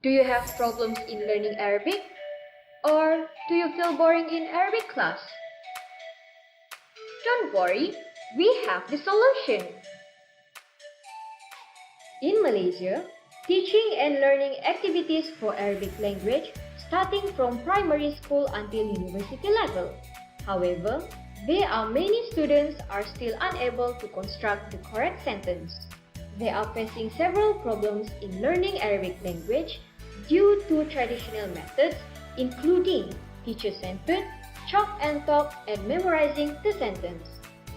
Do you have problems in learning Arabic? Or do you feel boring in Arabic class? Don't worry, we have the solution. In Malaysia, teaching and learning activities for Arabic language starting from primary school until university level. However, there are many students are still unable to construct the correct sentence. They are facing several problems in learning Arabic language due to traditional methods including teacher-centered, chalk and talk, and memorizing the sentence.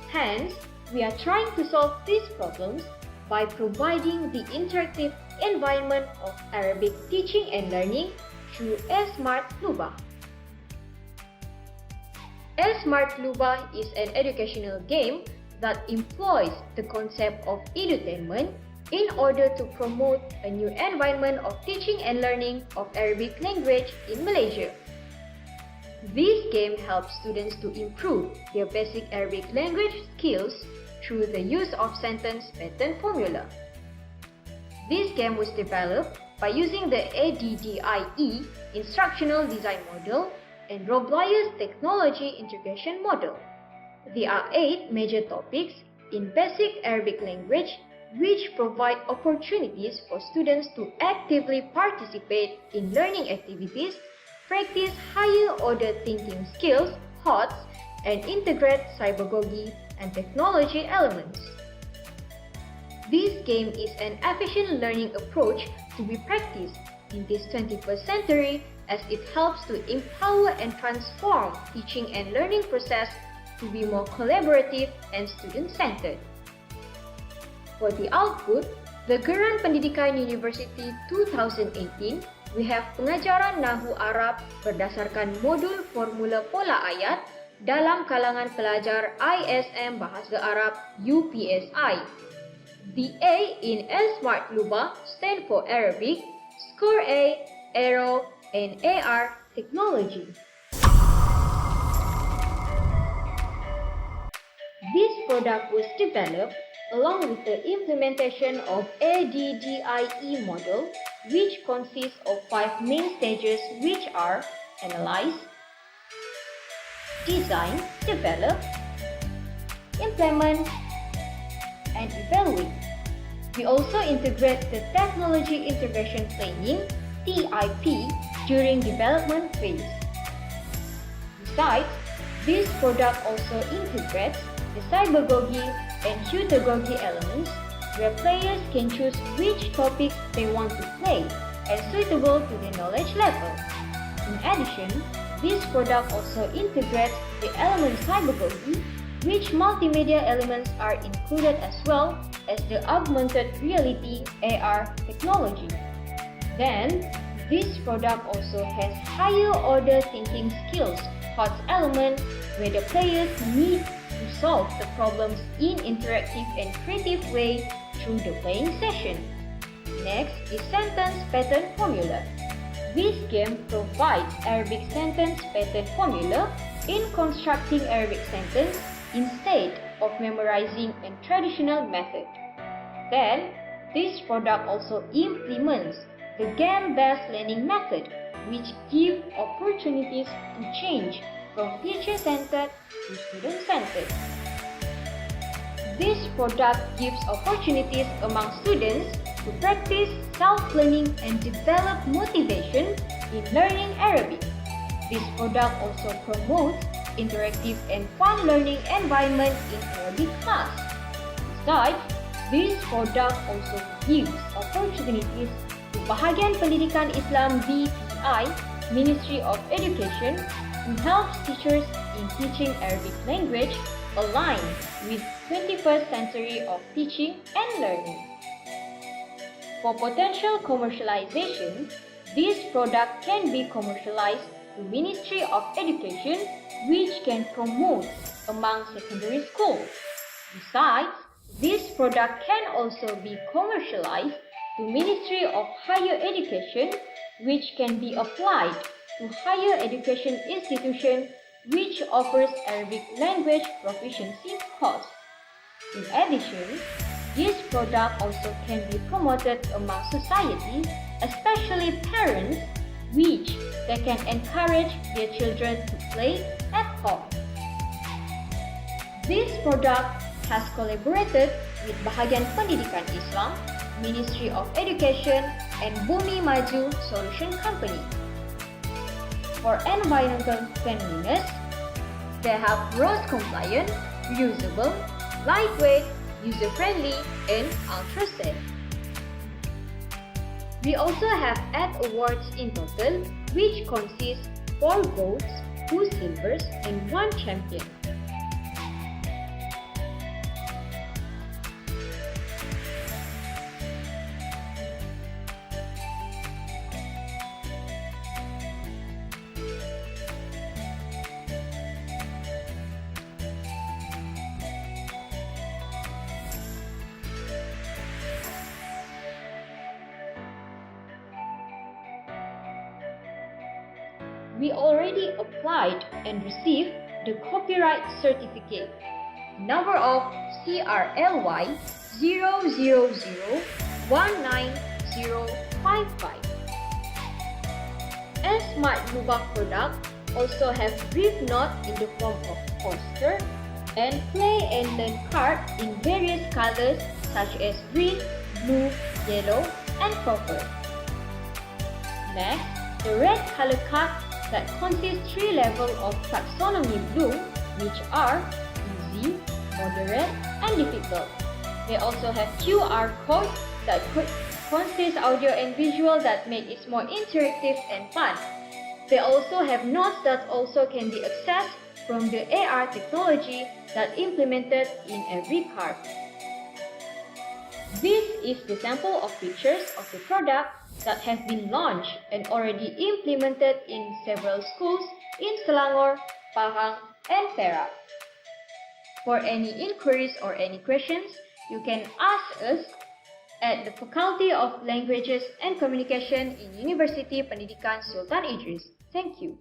Hence, we are trying to solve these problems by providing the interactive environment of Arabic teaching and learning through Smart Lubah. Smart Lubah is an educational game that employs the concept of edutainment in order to promote a new environment of teaching and learning of Arabic language in Malaysia. This game helps students to improve their basic Arabic language skills through the use of sentence pattern formula. This game was developed by using the ADDIE instructional design model and Roblayer's technology integration model. There are 8 major topics in basic Arabic language which provide opportunities for students to actively participate in learning activities, practice higher order thinking skills, HOTS, and integrate cybergogy and technology elements. This game is an efficient learning approach to be practiced in this 21st century as it helps to empower and transform teaching and learning process to be more collaborative and student-centered. For the output, the Geran Pendidikan University 2018, we have pengajaran nahu Arab berdasarkan modul Formula Pola Ayat dalam kalangan pelajar ISM Bahasa Arab UPSI. The A in Smart Lubah stand for Arabic, Score A, Arrow, and AR technology. This product was developed along with the implementation of ADDIE model, which consists of 5 main stages which are analyze, design, develop, implement, and evaluate. We also integrate the technology integration planning (TIP) during development phase. Besides, this product also integrates the cybergogy and heutagogy elements where players can choose which topics they want to play and suitable to their knowledge level. In addition, this product also integrates the element cybergogy, which multimedia elements are included as well as the augmented reality AR technology. Then, this product also has higher order thinking skills HOTS element where the players need to solve the problems in interactive and creative way through the playing session. Next is sentence pattern formula. This game provides Arabic sentence pattern formula in constructing Arabic sentence instead of memorizing a traditional method. Then, this product also implements the game-based learning method, which gives opportunities to change from teacher-centered to student-centered. This product gives opportunities among students to practice self-learning and develop motivation in learning Arabic. This product also promotes interactive and fun learning environment in Arabic class. Besides, this product also gives opportunities to Bahagian Pendidikan Islam BPI, Ministry of Education, who helps teachers in teaching Arabic language aligned with 21st century of teaching and learning. For potential commercialization, this product can be commercialized to Ministry of Education, which can promote among secondary schools. Besides, this product can also be commercialized to Ministry of Higher Education, which can be applied to higher education institution which offers Arabic language proficiency course. In addition, This product also can be promoted among society, especially parents, which they can encourage their children to play at home. This product has collaborated with Bahagian Pendidikan Islam, Ministry of Education, and Bumi Maju Solution Company. For environmental cleanliness, they have RoHS compliant, reusable, lightweight, user-friendly, and ultra-safe. We also have 8 awards in total, which consist 4 golds, 2 silvers, and 1 champion. We already applied and received the copyright certificate. Number of CRLY 000190055. As Smart Lubang product also have brief note in the form of poster and play and learn card in various colors such as green, blue, yellow, and purple. Next, the red color card that consists 3 levels of taxonomy bloom, which are easy, moderate, and difficult. They also have QR code that consists audio and visual that make it more interactive and fun. They also have notes that also can be accessed from the AR technology that implemented in every card. This is the sample of pictures of the product that have been launched and already implemented in several schools in Selangor, Pahang, and Perak. For any inquiries or any questions, you can ask us at the Faculty of Languages and Communication in University Pendidikan Sultan Idris. Thank you.